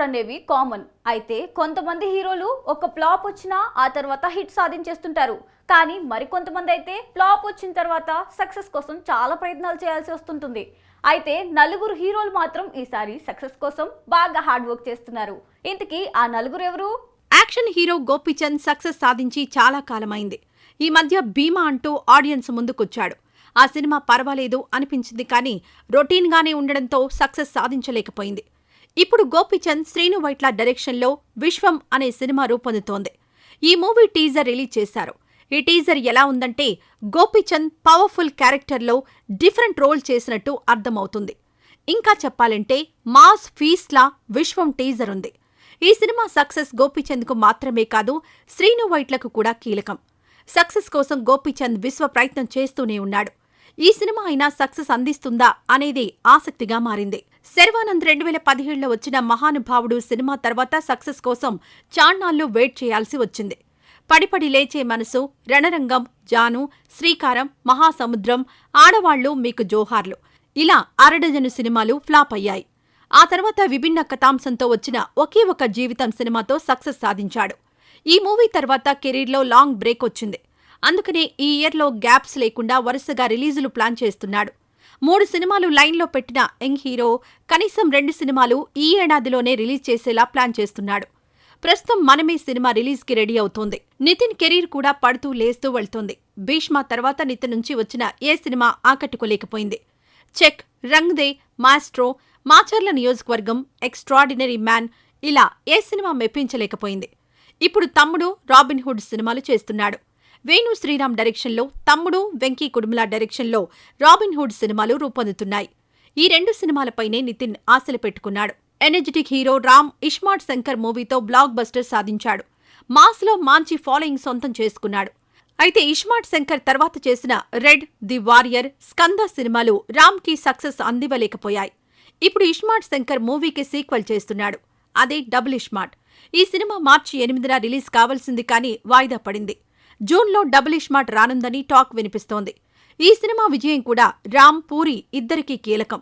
ఫ్లాపులు అనేవి కామన్. అయితే కొంతమంది హీరోలు ఒక ఫ్లాప్ వచ్చినా ఆ తర్వాత హిట్ సాధించేస్తుంటారు. కానీ మరికొంతమంది అయితే ఫ్లాప్ వచ్చిన తర్వాత సక్సెస్ కోసం చాలా ప్రయత్నాలు చేయాల్సి వస్తుంటుంది. అయితే నలుగురు హీరోలు మాత్రం ఈసారి సక్సెస్ కోసం బాగా హార్డ్ వర్క్ చేస్తున్నారు. ఇంతకీ ఆ నలుగురు ఎవరు? యాక్షన్ హీరో గోపీచంద్ సక్సెస్ సాధించి చాలా కాలమైంది. ఈ మధ్య భీమా అంటూ ఆడియన్స్ ముందుకొచ్చాడు. ఆ సినిమా పర్వాలేదు అనిపించింది, కానీ రొటీన్గానే ఉండడంతో సక్సెస్ సాధించలేకపోయింది. ఇప్పుడు గోపీచంద్ శ్రీను వైట్ల డైరెక్షన్లో విశ్వం అనే సినిమా రూపొందుతోంది. ఈ మూవీ టీజర్ రిలీజ్ చేశారు. ఈ టీజర్ ఎలా ఉందంటే గోపీచంద్ పవర్ఫుల్ క్యారెక్టర్లో డిఫరెంట్ రోల్ చేసినట్టు అర్థమవుతుంది. ఇంకా చెప్పాలంటే మాస్ ఫీస్ట్లా విశ్వం టీజర్ ఉంది. ఈ సినిమా సక్సెస్ గోపీచంద్కు మాత్రమే కాదు, శ్రీను వైట్లకు కూడా కీలకం. సక్సెస్ కోసం గోపీచంద్ విశ్వ ప్రయత్నం చేస్తూనే ఉన్నాడు. ఈ సినిమా అయినా సక్సెస్ అందిస్తుందా అనేది ఆసక్తిగా మారింది. శర్వానంద్ 2017లో వచ్చిన మహానుభావుడు సినిమా తర్వాత సక్సెస్ కోసం చాన్నాళ్లు వెయిట్ చేయాల్సి వచ్చింది. పడిపడి లేచే మనసు, రణరంగం, జాను, శ్రీకారం, మహాసముద్రం, ఆడవాళ్లు మీకు జోహార్లు ఇలా అరడజను సినిమాలు ఫ్లాప్ అయ్యాయి. ఆ తర్వాత విభిన్న కథాంశంతో వచ్చిన ఒకే ఒక జీవితం సినిమాతో సక్సెస్ సాధించాడు. ఈ మూవీ తర్వాత కెరీర్లో లాంగ్ బ్రేక్ వచ్చింది. అందుకనే ఈ ఇయర్లో గ్యాప్స్ లేకుండా వరుసగా రిలీజులు ప్లాన్ చేస్తున్నాడు. 3 సినిమాలు లైన్లో పెట్టిన యంగ్ హీరో కనీసం 2 సినిమాలు ఈ ఏడాదిలోనే రిలీజ్ చేసేలా ప్లాన్ చేస్తున్నాడు. ప్రస్తుతం మనమే సినిమా రిలీజ్కి రెడీ అవుతోంది. నితిన్ కెరీర్ కూడా పడుతూ లేస్తూ వెళ్తోంది. భీష్మ తర్వాత నితిన్ నుంచి వచ్చిన ఏ సినిమా ఆకట్టుకోలేకపోయింది. Check, Rang De, maestro, Macherla Niyojakavargam, extraordinary man ఇలా ఏ సినిమా మెప్పించలేకపోయింది. ఇప్పుడు తమ్ముడు, రాబిన్ హుడ్ సినిమాలు చేస్తున్నాడు. వేణు శ్రీరామ్ డైరెక్షన్లో తమ్ముడు, వెంకీ కుడుముల డైరెక్షన్లో రాబిన్ హుడ్ సినిమాలు రూపొందుతున్నాయి. ఈ 2 సినిమాలపైనే నితిన్ ఆశలు పెట్టుకున్నాడు. ఎనర్జెటిక్ హీరో రామ్ ఇస్మార్ట్ శంకర్ మూవీతో బ్లాక్ బస్టర్ సాధించాడు. మాస్లో మంచి ఫాలోయింగ్ సొంతం చేసుకున్నాడు. అయితే ఇస్మార్ట్ శంకర్ తర్వాత చేసిన రెడ్, ది వారియర్, స్కంద సినిమాలు రామ్కి సక్సెస్ అందివ్వలేకపోయాయి. ఇప్పుడు ఇస్మార్ట్ శంకర్ మూవీకి సీక్వెల్ చేస్తున్నాడు. అదే డబుల్ ఇస్మార్ట్. ఈ సినిమా మార్చి 8న రిలీజ్ కావాల్సింది, కానీ వాయిదా పడింది. జూన్లో డబుల్ ఇస్మార్ట్ రానుందని టాక్ వినిపిస్తోంది. ఈ సినిమా విజయం కూడా రామ్, పూరి ఇద్దరికీ కీలకం.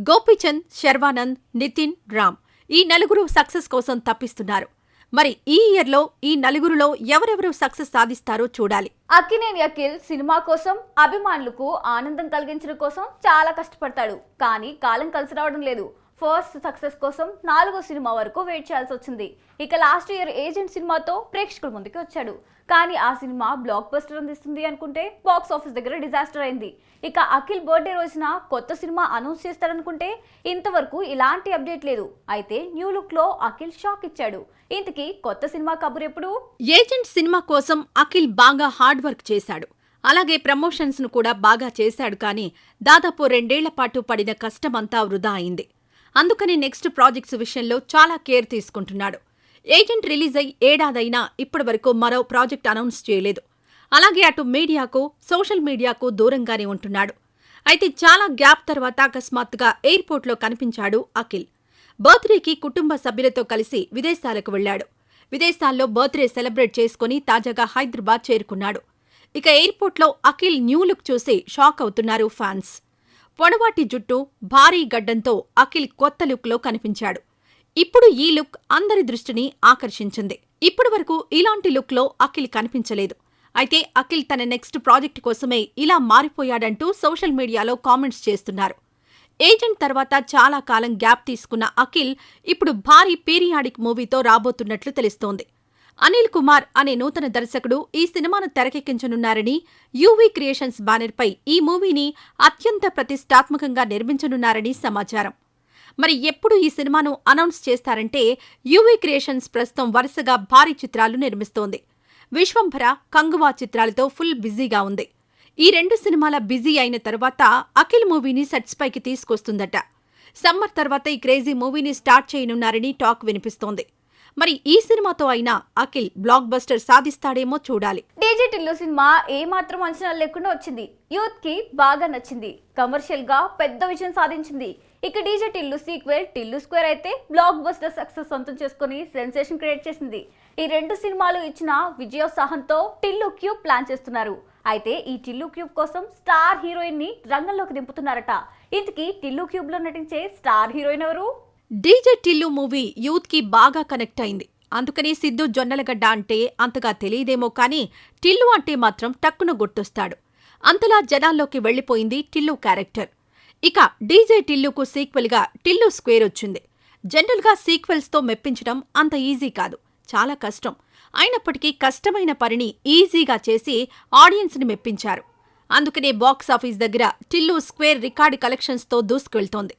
గోపీచంద్, శర్వానంద్, నితిన్, రామ్ ఈ నలుగురు సక్సెస్ కోసం తప్పిస్తున్నారు. మరి ఈ ఇయర్లో ఈ నలుగురులో ఎవరెవరు సక్సెస్ సాధిస్తారో చూడాలి. అక్కినేని అఖిల్ సినిమా కోసం అభిమానులకు ఆనందం కలిగించడం కోసం చాలా కష్టపడతాడు. కానీ కాలం కలిసి రావడం లేదు. ఫస్ట్ సక్సెస్ కోసం 4వ సినిమా వరకు వెయిట్ చేయాల్సి వచ్చింది. ఇక లాస్ట్ ఇయర్ ఏజెంట్ సినిమాతో ప్రేక్షకుల ముందుకు వచ్చాడు. కానీ ఆ సినిమా బ్లాక్ బస్టర్ అందిస్తుంది అనుకుంటే బాక్స్ ఆఫీస్ దగ్గర డిజాస్టర్ అయింది. ఇక అఖిల్ బర్త్డే రోజున కొత్త సినిమా అనౌన్స్ చేస్తారనుకుంటే ఇంతవరకు ఇలాంటి అప్డేట్ లేదు. అయితే న్యూ లుక్ లో అఖిల్ షాక్ ఇచ్చాడు. ఇంతకీ కొత్త సినిమా కబురు ఎప్పుడు? ఏజెంట్ సినిమా కోసం అఖిల్ బాగా హార్డ్ వర్క్ చేశాడు. అలాగే ప్రమోషన్స్ ను కూడా బాగా చేశాడు. కానీ దాదాపు 2 ఏళ్ల పాటు పడిన కష్టమంతా వృధా అయింది. అందుకని నెక్స్ట్ ప్రాజెక్ట్స్ విషయంలో చాలా కేర్ తీసుకుంటున్నాడు. ఏజెంట్ రిలీజ్ అయి ఏడాదైనా ఇప్పటివరకు మరో ప్రాజెక్ట్ అనౌన్స్ చేయలేదు. అలాగే అటు మీడియాకు, సోషల్ మీడియాకు దూరంగానే ఉంటున్నాడు. అయితే చాలా గ్యాప్ తర్వాత అకస్మాత్తుగా ఎయిర్పోర్ట్లో కనిపించాడు అఖిల్. బర్త్డేకి కుటుంబ సభ్యులతో కలిసి విదేశాలకు వెళ్లాడు. విదేశాల్లో బర్త్డే సెలబ్రేట్ చేసుకుని తాజాగా హైదరాబాద్ చేరుకున్నాడు. ఇక ఎయిర్పోర్ట్లో అఖిల్ న్యూ లుక్ చూసి షాక్ అవుతున్నారు ఫ్యాన్స్. పొడవాటి జుట్టు, భారీ గడ్డంతో అఖిల్ కొత్త లుక్లో కనిపించాడు. ఇప్పుడు ఈ లుక్ అందరి దృష్టిని ఆకర్షించింది. ఇప్పటివరకు ఇలాంటి లుక్లో అఖిల్ కనిపించలేదు. అయితే అఖిల్ తన నెక్స్ట్ ప్రాజెక్ట్ కోసమే ఇలా మారిపోయాడంటూ సోషల్ మీడియాలో కామెంట్స్ చేస్తున్నారు. ఏజెంట్ తర్వాత చాలా కాలం గ్యాప్ తీసుకున్న అఖిల్ ఇప్పుడు భారీ పీరియాడిక్ మూవీతో రాబోతున్నట్లు తెలుస్తోంది. అనిల్ కుమార్ అనే నూతన దర్శకుడు ఈ సినిమాను తెరకెక్కించనున్నారని, యూవీ క్రియేషన్స్ బ్యానర్పై ఈ మూవీని అత్యంత ప్రతిష్టాత్మకంగా నిర్మించనున్నారని సమాచారం. మరి ఎప్పుడు ఈ సినిమాను అనౌన్స్ చేస్తారంటే, యూవీ క్రియేషన్స్ ప్రస్తుతం వరుసగా భారీ చిత్రాలు నిర్మిస్తోంది. విశ్వంభర, కంగువా చిత్రాలతో ఫుల్ బిజీగా ఉంది. ఈ 2 సినిమాల బిజీ అయిన తర్వాత అఖిల్ మూవీని సెట్స్ పైకి తీసుకొస్తుందట. సమ్మర్ తర్వాత ఈ క్రేజీ మూవీని స్టార్ట్ చేయనున్నారని టాక్ వినిపిస్తోంది. మరి ఈ సినిమాతో అయినా అఖిల్ బ్లాక్ బస్టర్ సాధిస్తాడేమో చూడాలి. డీజే టిల్లు సినిమా ఏమాత్రం అంచనా లేకుండా వచ్చింది. యూత్ కి బాగా నచ్చింది. కమర్షియల్ గా పెద్ద విజయం సాధించింది. ఇక DJ Tillu sequel Tillu square అయితే బ్లాక్ బస్టర్ సక్సెస్ సొంతం చేసుకుని సెన్సేషన్ క్రియేట్ చేసింది. ఈ 2 సినిమాలు ఇచ్చిన విజయోత్సాహంతో టిల్లు క్యూబ్ ప్లాన్ చేస్తున్నారు. అయితే ఈ టిల్లు క్యూబ్ కోసం స్టార్ హీరోయిన్ ని రంగంలోకి దింపుతున్నారట. ఇంతకీ టిల్లు క్యూబ్ లో నటించే స్టార్ హీరోయిన్ ఎవరు? డీజే టిల్లు మూవీ యూత్ కి బాగా కనెక్ట్ అయింది. అందుకని సిద్ధు జొన్నలగడ్డ అంటే అంతగా తెలియదేమో కానీ టిల్లు అంటే మాత్రం టక్కున గుర్తొస్తాడు. అంతలా జనాల్లోకి వెళ్లిపోయింది టిల్లు క్యారెక్టర్. ఇక డీజే టిల్లుకు సీక్వెల్గా టిల్లు స్క్వేర్ వచ్చింది. జనరల్గా సీక్వెల్స్తో మెప్పించడం అంత ఈజీ కాదు, చాలా కష్టం. అయినప్పటికీ కష్టమైన పనిని ఈజీగా చేసి ఆడియన్స్ని మెప్పించారు. అందుకనే బాక్సాఫీస్ దగ్గర టిల్లు స్క్వేర్ రికార్డు కలెక్షన్స్తో దూసుకెళ్తోంది.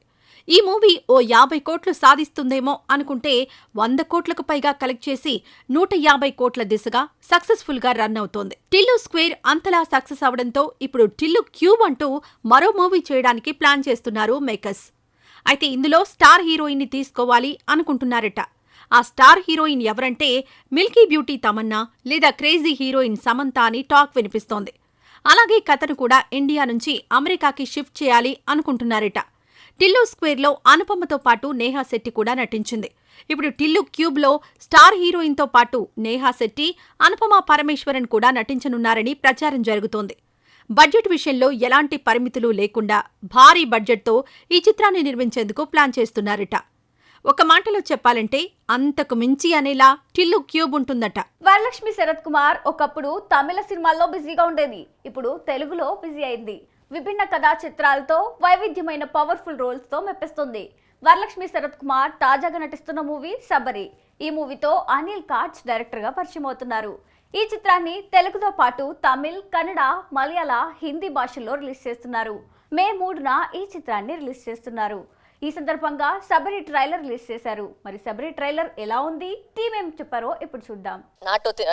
ఈ మూవీ ఓ 50 కోట్లు సాధిస్తుందేమో అనుకుంటే 100 కోట్లకు పైగా కలెక్ట్ చేసి 150 కోట్ల దిశగా సక్సెస్ఫుల్ గా రన్ అవుతోంది. టిల్లు స్క్వేర్ అంతలా సక్సెస్ అవడంతో ఇప్పుడు టిల్లు క్యూబ్ అంటూ మరో మూవీ చేయడానికి ప్లాన్ చేస్తున్నారు మేకర్స్. అయితే ఇందులో స్టార్ హీరోయిన్ ని తీసుకోవాలి అనుకుంటున్నారట. ఆ స్టార్ హీరోయిన్ ఎవరంటే మిల్కీ బ్యూటీ తమన్నా లేదా క్రేజీ హీరోయిన్ సమంత అని టాక్ వినిపిస్తోంది. అలాగే కథను కూడా ఇండియా నుంచి అమెరికాకి షిఫ్ట్ చేయాలి అనుకుంటున్నారట. టిల్లు స్క్వేర్లో అనుపమతో పాటు నేహా శెట్టి కూడా నటించింది. ఇప్పుడు టిల్లు క్యూబ్లో స్టార్ హీరోయిన్తో పాటు నేహా శెట్టి, అనుపమ పరమేశ్వరన్ కూడా నటించనున్నారని ప్రచారం జరుగుతోంది. బడ్జెట్ విషయంలో ఎలాంటి పరిమితులు లేకుండా భారీ బడ్జెట్తో ఈ చిత్రాన్ని నిర్మించేందుకు ప్లాన్ చేస్తున్నారట. ఒక మాటలో చెప్పాలంటే అంతకు మించి అనేలా టిల్లు క్యూబ్ ఉంటుందట. వరలక్ష్మి శరత్ కుమార్ ఒకప్పుడు తమిళ సినిమాల్లో బిజీగా ఉండేది, ఇప్పుడు తెలుగులో బిజీ అయింది. విభిన్న కథా చిత్రాలతో వైవిధ్యమైన పవర్ఫుల్ రోల్స్ తో మెప్పిస్తుంది. వరలక్ష్మి శరత్ కుమార్ తాజాగా నటిస్తున్న మూవీ శబరి. ఈ మూవీతో అనిల్ కాట్స్ డైరెక్టర్ గా పరిచయం అవుతున్నారు. ఈ చిత్రాన్ని తెలుగుతో పాటు తమిళ్, కన్నడ, మలయాళ, హిందీ భాషల్లో రిలీజ్ చేస్తున్నారు. మే 3న ఈ చిత్రాన్ని రిలీజ్ చేస్తున్నారు. ఈ సందర్భంగా శబరి ట్రైలర్ రిలీజ్ చేశారు. మరి శబరి ట్రైలర్ ఎలా ఉంది, టీమ్ ఏం చెప్పారో ఇప్పుడు చూద్దాం.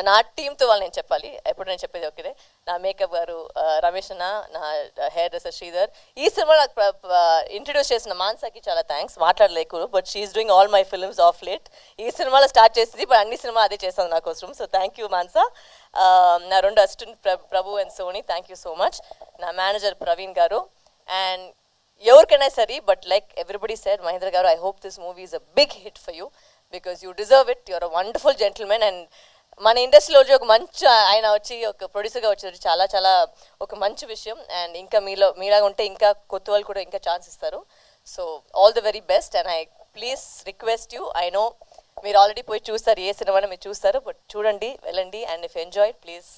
నా టీంతో వాళ్ళు నేను చెప్పాలి, ఎప్పుడు నేను చెప్పేది ఒకటే. నా మేకప్ గారు రమేష్ అన్న, నా హెయిర్ డ్రెస్సర్ శ్రీధర్. ఈ సినిమా నాకు ఇంట్రడ్యూస్ చేసిన మాన్సాకి చాలా థ్యాంక్స్. మాట్లాడలేకు, but she's doing all my films of late. ఈ సినిమాలో స్టార్ట్ చేసింది, బట్ అన్ని సినిమా అదే చేస్తాను నా కోసం. So thank you Mansa. నా 2 assistant Prabhu and Soni, thank you so much. నా మేనేజర్ ప్రవీణ్ గారు. అండ్ ఎవరికైనా సరే, but like everybody said, Mahendra garu, I hope this movie is a big hit for you because you deserve it. You're a wonderful gentlemen. And మన ఇండస్ట్రీలో ఒక మంచి ఆయన వచ్చి ఒక ప్రొడ్యూసర్గా వచ్చేది చాలా చాలా ఒక మంచి విషయం. అండ్ ఇంకా మీలాగా ఉంటే ఇంకా కొత్త వాళ్ళు కూడా ఇంకా ఛాన్స్ ఇస్తారు. So all the very best. And I please request you, I know మీరు ఆల్రెడీ పోయి చూస్తారు, ఏ సినిమాని మీరు చూస్తారు, బట్ చూడండి, వెళ్ళండి. And if enjoy, please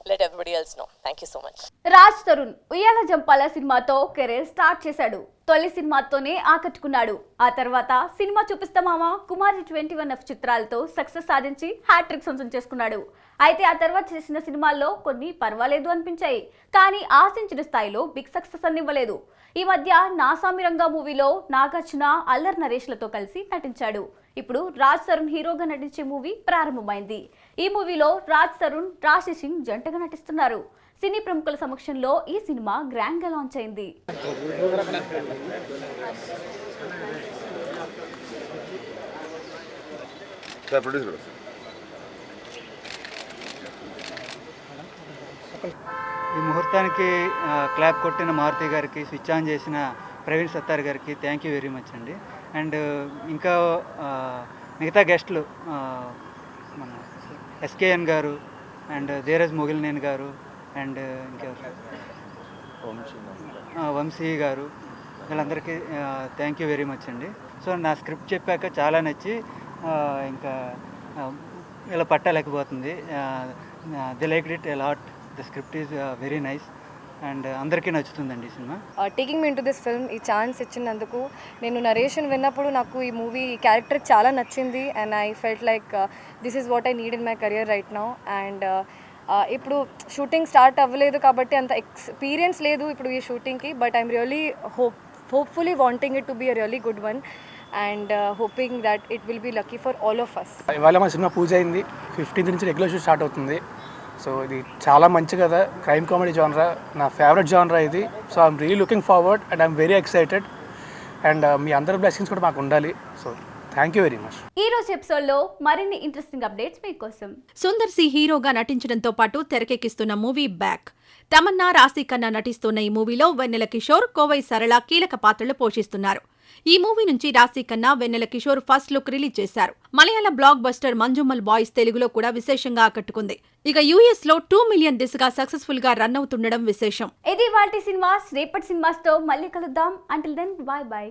let everybody else know. Thank you so much. Raj Tarun ఉయ్యాల జంపాల సినిమాతో కెరీర్ స్టార్ట్ చేశాడు. తొలి సినిమాతోనే ఆకట్టుకున్నాడు. ఆ తర్వాత సినిమా చూపిస్తామామా, కుమారి 21F చిత్రాలతో సక్సెస్ సాధించి హ్యాట్రిక్ సొంతం చేసుకున్నాడు. అయితే ఆ తర్వాత చేసిన సినిమాల్లో కొన్ని పర్వాలేదు అనిపించాయి, కానీ ఆశించిన స్థాయిలో బిగ్ సక్సెస్ అనివ్వలేదు. ఈ మధ్య నాసామిరంగా మూవీలో నాగార్జున, అల్లర్ నరేష్లతో కలిసి నటించాడు. ఇప్పుడు రాజ్ తరుణ్ హీరోగా నటించే మూవీ ప్రారంభమైంది. ఈ మూవీలో రాజ్ తరుణ్, రాశి సింగ్ జంటగా నటిస్తున్నారు. సినీ ప్రముఖుల సమక్షంలో ఈ సినిమా గ్రాండ్ గా లాంచ్ అయింది. ఈ ముహూర్తానికి క్లాప్ కొట్టిన మారుతి గారికి, స్విచ్ ఆన్ చేసిన ప్రవీణ్ సత్తార్ గారికి థ్యాంక్ యూ వెరీ మచ్ అండి. అండ్ ఇంకా మిగతా గెస్టులు మన ఎస్కేఎన్ గారు అండ్ ధీరజ్ మొగిలినేని గారు అండ్ ఇంకెవరు వంశీ గారు, వీళ్ళందరికీ థ్యాంక్ యూ వెరీ మచ్ అండి. సో నా స్క్రిప్ట్ చెప్పాక చాలా నచ్చి ఇంకా ఇలా పట్టలేకపోతుంది. The like it a lot. The script is very nice and అందరికీ నచ్చుతుందండి ఈ సినిమా. Taking me into this film, ఈ ఛాన్స్ ఇచ్చినందుకు, నేను నరేషన్ విన్నప్పుడు నాకు ఈ మూవీ ఈ క్యారెక్టర్ చాలా నచ్చింది. And I felt like this is what I need in my career right now. And ఇప్పుడు షూటింగ్ స్టార్ట్ అవ్వలేదు కాబట్టి అంత ఎక్స్పీరియన్స్ లేదు ఇప్పుడు ఈ షూటింగ్కి, but I'm really hopefully wanting it to be a really good one and hoping that it will be lucky for all of us. ఇవాళ మా సినిమా పూజ అయింది. 15th నుంచి రెగ్యులర్ షూట్ స్టార్ట్ అవుతుంది. సో ఇది చాలా మంచి కదా, క్రైమ్ కామెడీ జానరా, నా ఫేవరెట్ జానరా ఇది. So I'm really looking forward and I'm very excited. And మీ అందరి బ్లెస్సింగ్స్ కూడా మాకు ఉండాలి. So thank you very much. ఈ రోజు ఎపిసోడ్ లో మరిన్ని ఇంట్రెస్టింగ్ అప్డేట్స్ మీకోసం. సుందర్ సి హీరోగా నటించడంతో పాటు తెరకెక్కిస్తున్న మూవీ బ్యాక్. తమన్నా, రాశి ఖన్నా నటిస్తున్న ఈ మూవీలో వెన్నెల కిషోర్, కోవై సరళ కీలక పాత్రలు పోషిస్తున్నారు. ఈ మూవీ నుంచి రాశి ఖన్నా, వెన్నెల కిషోర్ ఫస్ట్ లుక్ రిలీజ్ చేశారు. మలయాళ బ్లాక్ బస్టర్ మంజుమల్ బాయ్స్ తెలుగులో కూడా విశేషంగా ఆకట్టుకుంది. ఇక యూఎస్ లో 2 మిలియన్ దిశగా సక్సెస్ఫుల్ గా రన్ అవుతుండడం విశేషం. ఇది వాటి సినిమాస్. రేపటి సినిమాస్ తో మళ్ళీ కలుద్దాం. Until then, bye by.